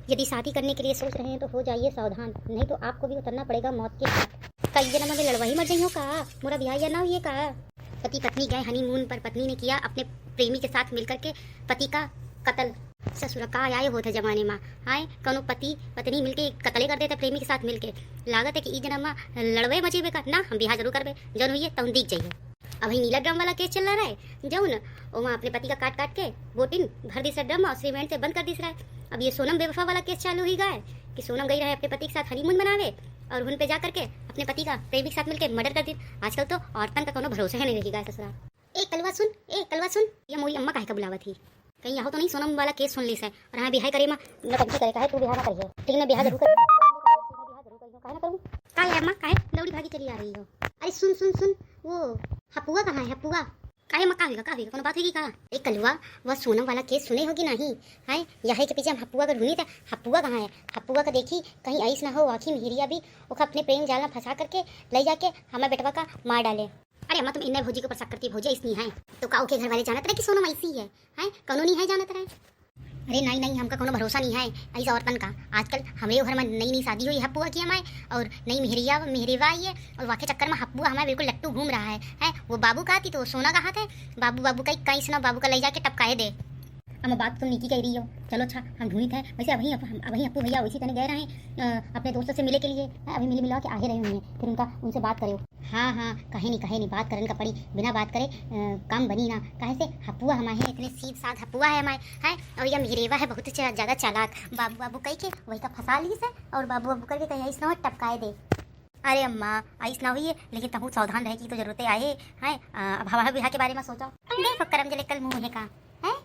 यदि शादी करने के लिए सोच रहे हैं तो हो जाइए सावधान, नहीं तो आपको भी उतरना पड़ेगा मौत के साथ। कई दिन में लड़वाई मर जाइयो का, मोरा ब्याह या ना हुई का। पति पत्नी गए हनीमून पर, पत्नी ने किया अपने प्रेमी के साथ मिलकर के पति का कत्ल। ससुर का आए होते जमाने में आए कौनो पति पत्नी मिलके कत्ले कर देते प्रेमी के साथ मिलके। लागत है कि ई जन्म में लड़वे मचेबे का ना, हम ब्याह जरूर करबे, जौन हुई तौन दिख जाइए। अभी नीला ड्रम वाला केस चल रहा है जौन, वहाँ अपने पति का काट काट के बोटिन भर दी ड्रम और सीमेंट से बंद कर दिस रहा है। अब ये सोनम बेवफा वाला केस चालू ही गया है कि सोनम गई रहे अपने पति के साथ हनीमून मनावे और उन पे जा करके अपने पति का प्रेमी के साथ मिलकर मर्डर कर दी। आजकल तो औरतन का कोनो भरोसा है नहीं रहेगा ससुरा। ए कलवा सुन, ये मोरी अम्मा काहे का बुलावा थी, कहीं यहाँ तो नहीं सोनम वाला केस सुन ली है और हमें बिहार करे माँ नटंकी करे का है, तू बिहार ना करिए लेकिन मैं बिहार जरूर करूँ, काहे ना करूँ। काहे अम्मा काहे दौड़ी भागी चली आ रही हो। अरे सुन सुन सुन, वो हपुआ कहाँ है, हपुआ काहे माँ, का होगा कोनो बात होगी कहाँ। एक कलवा वह सोनम वाला केस सुने होगी नहीं है, यहाँ के पीछे हम हपुआ का ढूंढी था। हपुआ कहाँ है, हपुआ का देखी कहीं ऐस ना हो आखिर मिहिरिया भी ओखा अपने प्रेम जाल में फंसा करके ले जाके हमें बेटवा का मार डाले। अरे अम्मा तुम इन्हें भौजी को प्रसाद करती भौजी इसनी है तो काऊ के घर वाले जानत रहे कि सोनम ऐसी है कौनो नहीं है जानत रहे। अरे नहीं नहीं, हमका कोनो भरोसा नहीं है ऐसा औरतन का। आजकल हमारे घर में नई नई शादी हुई हपुआ की हमारे, और नई मेहरीवा आई है और वाके चक्कर में हपुआ हमारे बिल्कुल लट्टू घूम रहा है। वो बाबू का थी तो सोना कहा था, बाबू बाबू का कहीं सुना बाबू का ले जाके टपकाए दे। अब बात तुम नीकी कह रही हो, चलो अच्छा हम ढूंढी थे वैसे अभी अपू भैया वैसे तने गए रहे अपने दोस्तों से मिले के लिए, अभी मिला के आगे रहे होंगे, फिर उनसे बात करे। हाँ हाँ कहे नहीं बात करने का पड़ी, बिना बात करे काम बनी ना। कहे से हपुआ हमारे इतने सीध साध हपुआ है हमारे है, और यह मेरेवा है बहुत ज़्यादा चालाक। बाबू बाबू कह के वही का फंसा ली से और बाबू बाबू करके कहीं ऐसा टपकाए दे। अरे अम्मा ऐसा ना हुई है, लेकिन तहु सावधान रहे की तो जरूरत आए है। अब हवा विवाह के बारे में सोचो, देखो करम जले कल मुँह का है,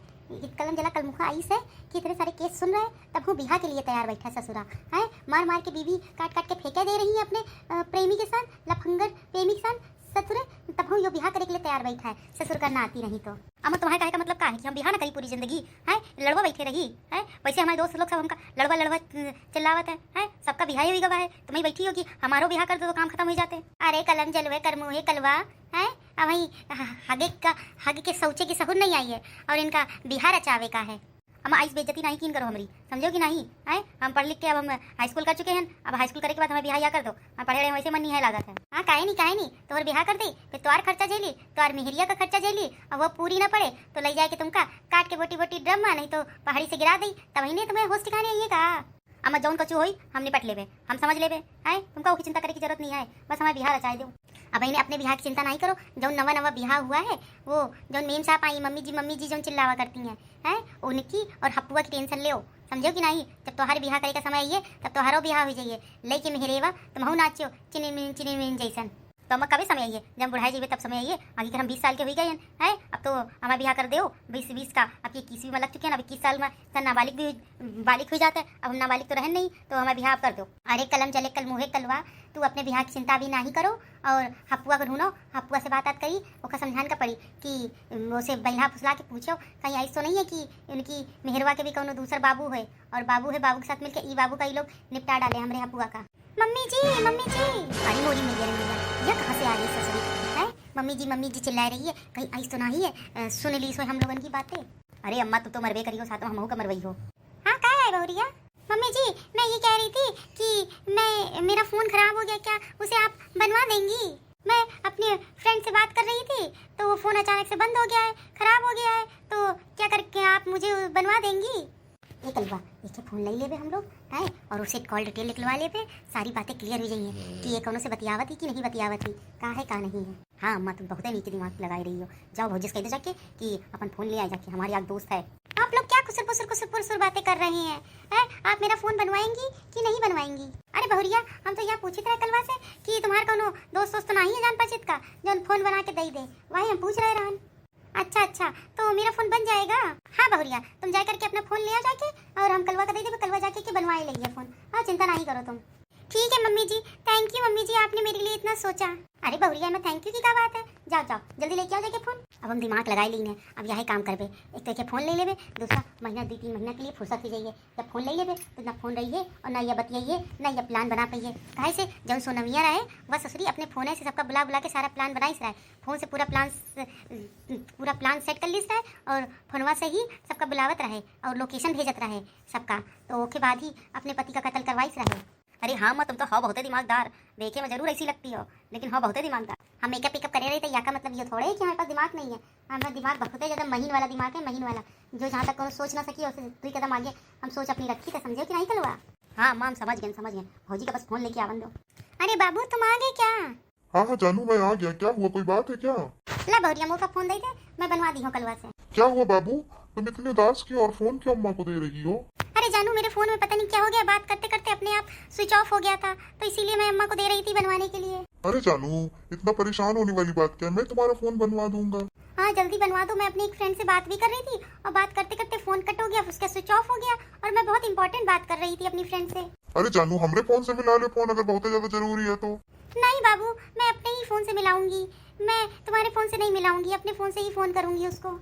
कलम जला कल मुखा आई से कि इतने सारे केस सुन रहे तब हूँ बिहार के लिए तैयार बैठा ससुरा है। मार मार के बीवी काट काट के फेंके दे रही है अपने प्रेमी के साथ, लफंगर प्रेमी के साथ ससुर, तब हूँ यो बिहार करने के लिए तैयार बैठा है। ससुर करना आती नहीं तो अम्मा तुम्हारे कहे का मतलब का है कि हम बिहार ना करी पूरी जिंदगी है, लड़वा बैठे रही है। वैसे हमारे दोस्त लोग सब हमका लड़वा चिल्लावत है, सबका बिहार ही गवा है, तुम्हें बैठी होगी हमारो बिहार कर दो तो काम खत्म हो जाते। अरे कलम जलवे कर मुँहे कलवा है, अब वही हागे के शौचे की सहूर नहीं आई है और इनका बिहार अचावे का है। अम्मा आइस बेइज्जती नहीं कीन करो हमारी, समझो कि नहीं है। हम पढ़ लिख के अब हम हाई स्कूल कर चुके हैं, अब हाई स्कूल करने के बाद हमें बिहार या कर दो, हम पढ़े रहे वैसे मन नहीं है लागत है। हाँ काहे नहीं तो और बिहार कर दे, फिर तुम्हार खर्चा झेली, तुम्हार मेहरिया का खर्चा झेली, और वो पूरी ना पड़े तो ले जाए कि तुमका काट के बोटी बोटी ड्रम में नहीं तो पहाड़ी से गिरा दी, तब ही तुम्हें होश ठिकाने आइए का। अम्मा जौन कचू होई हम निपट लेबे, हम समझ लेबे है, तुमका उसकी चिंता करने की जरूरत नहीं है, बस हमें बिहार अचाए दो। अब इन्हें अपने बिहार की चिंता नहीं करो, जो नवा बिहार हुआ है वो जो मेम साहब आई मम्मी जी जो चिल्लावा करती हैं उनकी और हपुआ की टेंशन ले, समझो कि नहीं। जब तुम्हारे बिहार करे का समय आइए तब तुम्हारो बिहार हो जाइए, लेकिन मेहरेवा तुम हूँ नाचो चिनी मिन जैसन। तो हम कभी समय आइए जब बुढ़ाई जाइए तब समय आइए, आगे कर हम 20 साल के हो गए हैं, अब तो हमारा बिहार कर दो 20 का, अब 21 में लग चुके हैं, अब 21 साल में नाबालिग भी बालिक हो जाता है, अब हम नाबालिग तो रहन नहीं तो हमारा बिहार कर दो। अरे कलम चले कल मुँहे कलवा, तू अपने बिहार की चिंता भी नहीं करो और हपुआ को ढूंढो, हपुआ से बात करी ओका समझान का पड़ी कि उसे बल्हा फुसला के पूछो कहीं ऐसा नहीं है कि उनकी मेहरवा के भी कोनो दूसरा बाबू है, और बाबू के साथ मिलकर ई बाबू का ही लोग निपटा डाले हमारे हपुआ का। मम्मी जी अरे मोरी मिल यह कहाँ से आ रही ससुरी है, मम्मी जी चिल्ला रही है, कहीं ऐसा तो नहीं है सुन ली सो हम लोगों की बातें। अरे अम्मा तू तो मरवे करियो, साथ में हम का मरवई हो। हाँ कहाँ है बहुरिया। मम्मी जी मैं ये कह रही थी कि मेरा फ़ोन ख़राब हो गया, क्या उसे आप बनवा देंगी। मैं अपने फ्रेंड से बात कर रही थी तो वो फ़ोन अचानक से बंद हो गया है, ख़राब हो गया है, तो क्या करके आप मुझे बनवा देंगी। एक अलवा एक फ़ोन ले लेबे हम लोग है और उसे कॉल डिटेल निकलवा लेबे, सारी बातें क्लियर हो जाइए कि ये कौन से बतियावत ही कि नहीं बतियावत ही, कहाँ है कहाँ नहीं है। हाँ अम्मा तुम बहुत नीचे दिमाग लगाई रही हो, जाओ भौजी से कह दो जाके कि अपन फ़ोन ले आ जाके, हमारी एक दोस्त है। आप लोग क्या कुसुर बातें कर रहे हैं, आप मेरा फ़ोन बनवाएंगी कि नहीं बनवाएंगी। अरे बहुरिया हम तो यह पूछे थे कलवा से कि तुम्हारा कोनो दोस्त तो नहीं है जान परिचित का जो फ़ोन बना के दे दे, वही हम पूछ रहे रहन। अच्छा तो मेरा फ़ोन बन जाएगा। हाँ बहुरिया तुम जा करके अपना फ़ोन ले आ जाके और हम कलवा का दे देंगे, कलवा जाके बनवाए लेंगे फ़ोन। हाँ चिंता नहीं करो तुम। ठीक है mummy ji, thank you mummy ji, आपने मेरे लिए इतना सोचा। अरे बहुरिया में थैंक यू की क्या बात है, जाओ जाओ जल्दी लेके आओ जाके फोन। अब हम दिमाग लगाए लीन अब यही काम करबे, एक तो फोन ले लेबे, दूसरा महीना 2-3 महीना के लिए फुर्सत ही जाइए। जब फोन ले लेबे तो ना फोन रहिए और ना ये बतियाइए ना ये प्लान बना पाइए। काहे से जब सोनमिया रहे वह ससुरी अपने फोन से सबका बुला बुला के सारा प्लान बनाई रहा है, फोन से पूरा प्लान सेट कर लीस रहा है और फोनवा से ही सबका बुलावत रहे और लोकेशन भेजत रहे सबका, तो ओके बाद ही अपने पति का कत्ल करवाइस रहे। अरे हाँ माँ, तुम तो हो बहुत दिमागदार, देखे में जरूर ऐसी लगती हो लेकिन हो बहुत दिमागदार। हम मेकअप पिकअप करे रहे थे या का मतलब ये थोड़े है कि हमारे पास दिमाग नहीं है, हमारा दिमाग बहुत है ज़्यादा महीन वाला दिमाग है, महीन वाला जो जहाँ तक सोच ना सकी उससे 2 कदम आगे हम सोच अपनी रखी तो समझे कि नहीं कलवा। हाँ माँ, हम समझ गए भौजी का बस फोन लेके आवन दो। अरे बाबू तुम आ गए क्या? हाँ हाँ जानू मैं आ गया, क्या हुआ, कोई बात है क्या? ला बहुरिया मुँह का फोन दे दे, मैं बनवा दी हूँ कलवा से। क्या हुआ बाबू, तुम इतने उदास क्यों और फोन क्यों अम्मा को दे रही हो? अरे जानू मेरे फोन में पता नहीं क्या हो गया, बात करते करते अपने आप स्विच ऑफ हो गया था, तो इसीलिए मैं अम्मा को दे रही थी बनवाने के लिए। अरे जानू इतना परेशान होने वाली बात क्या है, मैं तुम्हारा फोन बनवा दूंगा। हाँ जल्दी बनवा दो, मैं अपनी एक फ्रेंड से बात भी कर रही थी और बात करते करते फोन कट हो गया, उसका स्विच ऑफ हो गया और मैं बहुत इंपॉर्टेंट बात कर रही थी अपनी फ्रेंड से। अरे जानू हमरे फोन से मिला ले फोन, अगर बहुत ज्यादा जरूरी है तो। नहीं बाबू, मैं अपने ही फोन से मिलाऊंगी, मैं तुम्हारे फोन से नहीं मिलाऊंगी, अपने फोन से ही फोन करूंगी उसको।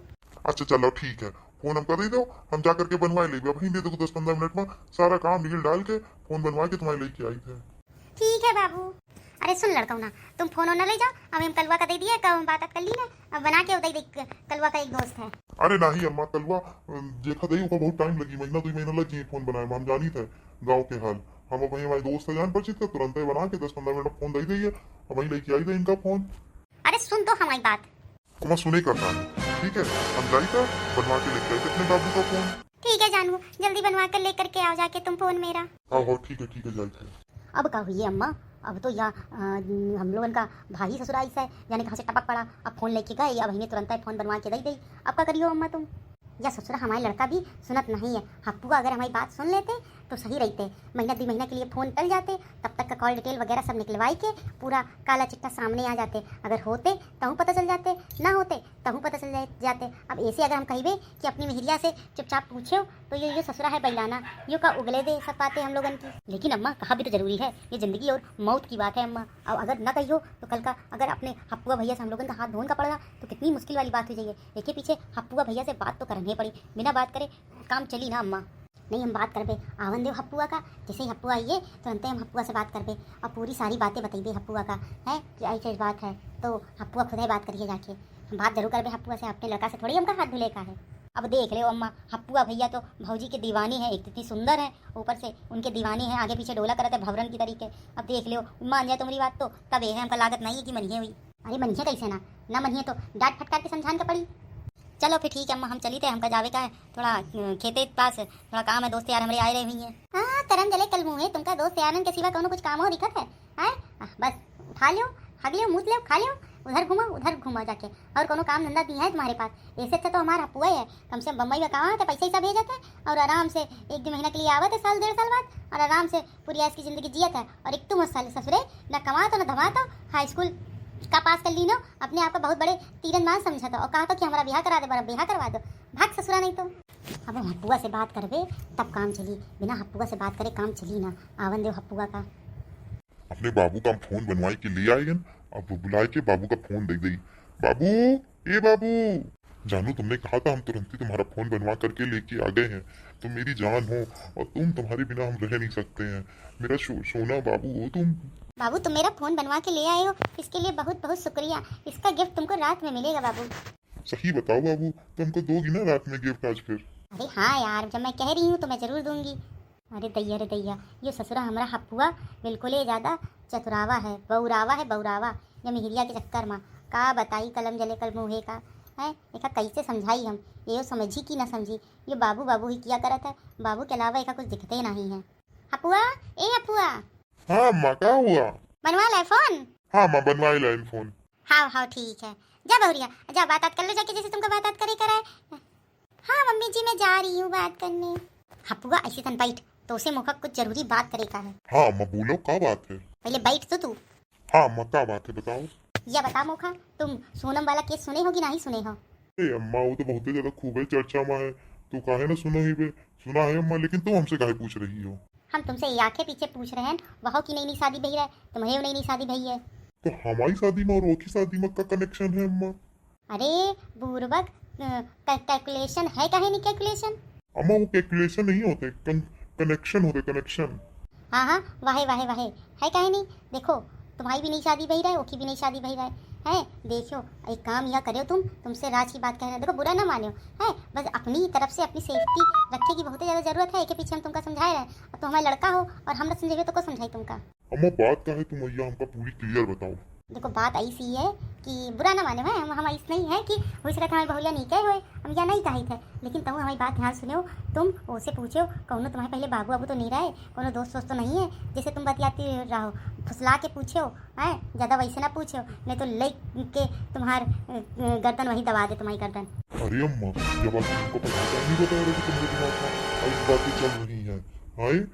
अच्छा चलो ठीक है, फोन हम कर ही दो, हम जा करके बनवा लेंगे, वहीं दे दो 10-15 मिनट में सारा काम ढील डाल के फोन बनवा के तुम्हारे लेके आई थे। ठीक है बाबू। अरे सुन लड़का ना, तुम फोन ना ले जाओ, हमें कलवा का दे दिया, कल बात कर ली ना, अब बना के उधर देख, कलवा का एक दोस्त है। अरे नहीं अम्मा, कलवा देखा दही ऊपर बहुत टाइम लगी, महीना 2 महीना लग गई फोन बनाए में, हम जानी थे गाँव के हाल, हम वही हमारे दोस्त है जान परिचित का, तुरंत ही बना के 10-15 मिनट फोन दे दिए और वहीं लेके आई थे इनका फोन। अरे सुन तो हमारी बात। मैं सुने करना है, ठीक है हम जाई था बनवा के लेके आई अपने बाबू का फोन। ठीक है जानू, जल्दी बनवा कर लेकर के आओ जाके तुम फोन मेरा। हाँ ठीक है जाई थे। अब का हुई अम्मा, अब तो या हम लोगन का भाई ससुराल से यानी कहाँ से टपक पड़ा, अब फोन लेके गए, अब इन्हें तुरंत फोन बनवा के दे दी, अब क्या करियो अम्मा तुम? या ससुरा हमारे लड़का भी सुनत नहीं है, हप्पुआ अगर हमारी बात सुन लेते तो सही रहते, महीना 2 महीना के लिए फ़ोन टल जाते, तब तक का कॉल डिटेल वगैरह सब निकलवाई के पूरा काला चिट्टा सामने आ जाते, अगर होते तहूँ पता चल जाते, ना होते तहूँ पता चल जाते। अब ऐसे अगर हम कहिए कि अपनी मेहरिया से चुपचाप पूछो तो ये ससुरा है बैलाना, यो का उगले दे सब बातें हम लोगन की। लेकिन अम्मा कहा भी तो जरूरी है, ये ज़िंदगी और मौत की बात है अम्मा, अब अगर ना कहियो तो कल का अगर अपने हप्पुआ भैया से हम लोगन का हाथ धोन का पड़ेगा तो कितनी मुश्किल वाली बात हो जाइए। देखिए पीछे हप्पुआ भैया से बात तो करनी पड़ी, बिना बात करे काम चली ना अम्मा। नहीं हम बात करबे आवन देव हप्पुआ का, जैसे ही हप्पुआ आइए तुरंत हम हप्पुआ से बात करबे और पूरी सारी बातें बताइए हप्पुआ का है कि ऐसी बात है, तो हप्पुआ खुद ही बात करिए जाके, हम बात जरूर करबे हप्पुआ से, अपने लड़का से थोड़ी हमका हाथ धुले का है। अब देख लो अम्मा, हप्पुआ भैया तो भौजी के दीवानी है, एक इतनी सुंदर है, ऊपर से उनके दीवानी है, आगे पीछे डोला करते भवरन की तरीके। अब देख लो मान जाए तुम्हारी बात तो तब ये है, हमका लागत नहीं है कि मनिए हुई। अरे मनिए कैसे ना मनिए तो डांट फटकार के समझान का पड़ी। चलो फिर ठीक है अम्मा, हम चली थे, हमका जावे का है, थोड़ा खेते पास थोड़ा काम है, दोस्त यार हमारे आए रहे हुई हैं। हाँ करम जले कल मुँह है, तुमका दोस्त यारन के सिवा कौन कुछ काम हो दिखत है? बस उठा लियो, हग लियो, मूत लियो, खा लियो, उधर घुमा जाके, और कोनो काम धंधा नहीं है तुम्हारे पास। ऐसे अच्छा तो हमारा हप्पुआ है, कम से कम बम्बई में कमा थे, पैसा ही भेजते हैं और आराम से 1-2 महीना के लिए आवत है, साल 1.5 साल बाद, और आराम से पूरी ऐस की जिंदगी जियत है। और एक तुम साल ससुरे न कमा तो न धमा तो, हाई स्कूल का पास कर ली नो, अपने आप को बहुत बड़े तीरंदाज समझा था और कहा था कि हमारा ब्याह करा दे, बड़ा ब्याह करवा दो, भाग ससुरा नहीं तो। अब हम हप्पुआ से बात करबे तब काम चली, बिना हप्पुआ से बात करे काम चली ना। आवन देव हप्पुआ का अपने बाबू का फोन बनवाई के ले आए, अब बुलाए के बाबू का फोन दे दी। बाबू ए बाबू, जानू तुमने कहा था हम तुरंत ही तुम्हारा फोन बनवा करके लेके आ गए हैं, तुम मेरी जान हो और तुम्हारे बिना हम रह नहीं सकते हैं, मेरा सोना बाबू हो तुम। बाबू तुम मेरा फोन बनवा के ले आए हो, इसके लिए बहुत बहुत शुक्रिया, इसका गिफ्ट तुमको रात में मिलेगा बाबू। सही बताओ बाबू, तुमको दोगी ना रात में गिफ्ट आज फिर? अरे हाँ यार, जब मैं कह रही हूँ तो मैं जरूर दूंगी। अरे दैया ये ससुरा हमारा हप्पुआ बिल्कुल ही ज़्यादा चतुरावा है, बौरावा ये मिहिरिया के चक्कर में का बताई कलम जले कल मुँहे का है, एक कैसे समझाई हम, ये समझी कि ना समझी, ये बाबू ही किया करत है, बाबू के अलावा एक कुछ दिखते ही नहीं है। हप्पुआ ए हप्पुआ। हाँ अम्मा क्या हुआ? बनवा ले फोन? हाँ अम्मा बनवा ले फोन। हाँ ठीक है, जा बहुरिया जा बात कर लो जाके, जैसे तुमको बात करे कराए। हाँ मम्मी जी मैं जा रही हूँ बात करने। हप्पुआ ऐसे तन बैठ, तो उसे मुखक कुछ जरूरी बात करे का है। हाँ अम्मा बोलो क्या बात है? पहले बैठ तो तू। हाँ अम्मा क्या बात है बताओ। या बता मोखा, तुम सोनम वाला केस सुने हो कि नहीं सुने हो? अरे अम्मा वो तो बहुत ज्यादा खूब है, चर्चा में है, तू काहे ना सुनो ही बे? सुना है अम्मा, लेकिन तुम हमसे काहे पूछ रही हो? हम तुमसे ये आंखें पीछे पूछ रहे हैं, वह की नई शादी भई है, तुम्हें नई शादी भई है। तो हमारी शादी में और वो की शादी में का कनेक्शन है अम्मा? अरे बुर्बक, कैलकुलेशन है काहे नहीं कैलकुलेशन। अम्मा वो कैलकुलेशन नहीं होते, कनेक्शन होते, कनेक्शन। हाँ हाँ, वाहे वाहे वाहे, है काहे नहीं। देखो तुम्हारी भी नहीं शादी भई रहा है, ओकी भी नहीं शादी भई रहा है। देखो एक काम यह करो, तुमसे राज की बात कह रहे हैं, देखो बुरा ना मानो है, बस अपनी तरफ से अपनी सेफ्टी रखने की बहुत ज़्यादा जरूरत है। के पीछे हम तुमका समझाए रहे, अब तो हमारा लड़का हो और हम न समझेंगे तो को समझाई तुमका। अम्मा बात का है तुम भैया हमका पूरी क्लियर बताओ। देखो बात ऐसी है कि बुरा ना मानो है, हम ऐसा नहीं है कि हो सकता हमारे बहुलिया नहीं कहे हुए, हम या नहीं कही थे, लेकिन तुम हमारी बात ध्यान सुनो। तुम उससे पूछो कौनो तुम्हारे पहले बाबू बाबू तो नहीं रहे, कोनो दोस्त वोस्त तो नहीं है जैसे तुम बतियाती रहो, फुसला के पूछो है, ज़्यादा वैसे ना पूछो, नहीं तो ले के तुम्हार गर्दन वही दबा दे, तुम्हारी गर्दन। अरे अम्मा ये बात तुमको पता नहीं बता रहे कि तुम्हारे दिमाग में ऐसी बातें चल रही हैं। हाय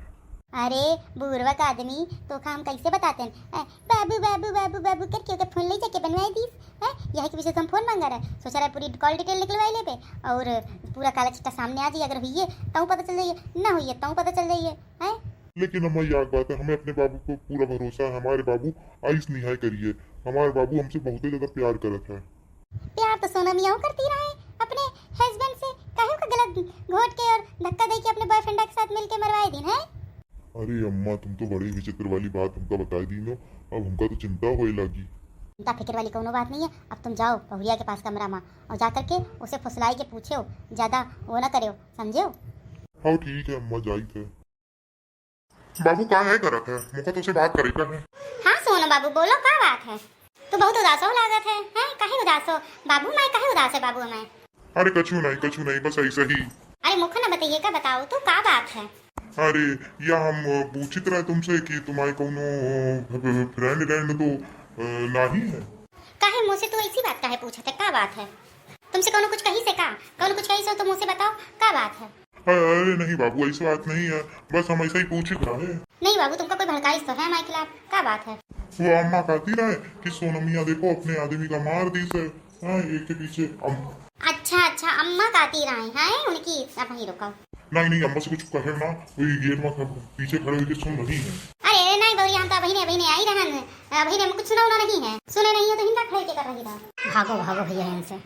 अरे बुर्बक आदमी तो हम कैसे बताते हैं, बाबू बाबू बाबू बाबू करके ओके फोन ले जाके बनवाई दी है, यह के पीछे से हम फोन मांगा रहे, सोचा रहा पूरी कॉल डिटेल निकलवाई ले पे और पूरा काला चिट्टा सामने आ जाइए, अगर हुई है तो पता चल जाइए, ना हुई है तो पता चल जाइए है। लेकिन अम्मा याद बात है, हमें अपने बाबू को पूरा भरोसा है, हमारे बाबू आइस निहाय करिए, हमारे बाबू हमसे बहुत ही ज्यादा प्यार करत है। प्यार तो सोना मियाँ करती रहे अपने हस्बैंड से, काहे का गलत घोट के और धक्का दे के अपने बॉयफ्रेंड के साथ मिलके मरवाए दिन है। अरे अम्मा तुम तो बड़ी विचित्र वाली बात हमका बता दी नो, अब हमका तो चिंता होए लगी। चिंता फिक्र वाली कोनो बात नहीं है, अब तुम जाओ बहुरिया के पास कमरा में और जा करके उसे फुसलाई के पूछो, ज़्यादा वो ना करो, समझो। हाँ ठीक है अम्मा जाई थे। बाबू कहाँ है करत है, मुझे तो उसे बात करेगा है। हाँ सोना बाबू बोलो क्या बात है, तो बहुत उदास हो लागत है, हैं काहे उदास हो बाबू, मैं काहे उदास है बाबू मैं। अरे कछु नहीं बस ऐसा ही। अरे मुख ना बताइए का बताओ तो क्या बात है। अरे या हम पूछित रहे तुमसे कि तुम्हारे कोनो फ्रेंड तो नहीं है। काहे मुझसे तो ऐसी बात काहे पूछा था, क्या बात है तुमसे कोनो कुछ कही से का, कोनो कुछ कही से तो मुझसे बताओ क्या बात है। अरे नहीं बाबू ऐसी बात नहीं है, बस हम ऐसा ही पूछित रहे। नहीं बाबू तुमका कोई भड़काइश तो है हमारे खिलाफ, क्या बात है। वो अम्मा कहती रहे कि सोनमिया देखो अपने आदमी का मार दी से, एक के पीछे अच्छा अच्छा अम्मा काती रहे हैं उनकी, अब वहीं रुको। नहीं अम्मा से कुछ कहे ना, वही गेट में पीछे खड़े होकर सुन रही है। अरे नहीं बहुरिया हम तो बहिने आई रहन, बहिने में कुछ सुना नहीं है, सुने नहीं है तो हिंदा खड़े के कर रही था। भागो भागो भैया इनसे।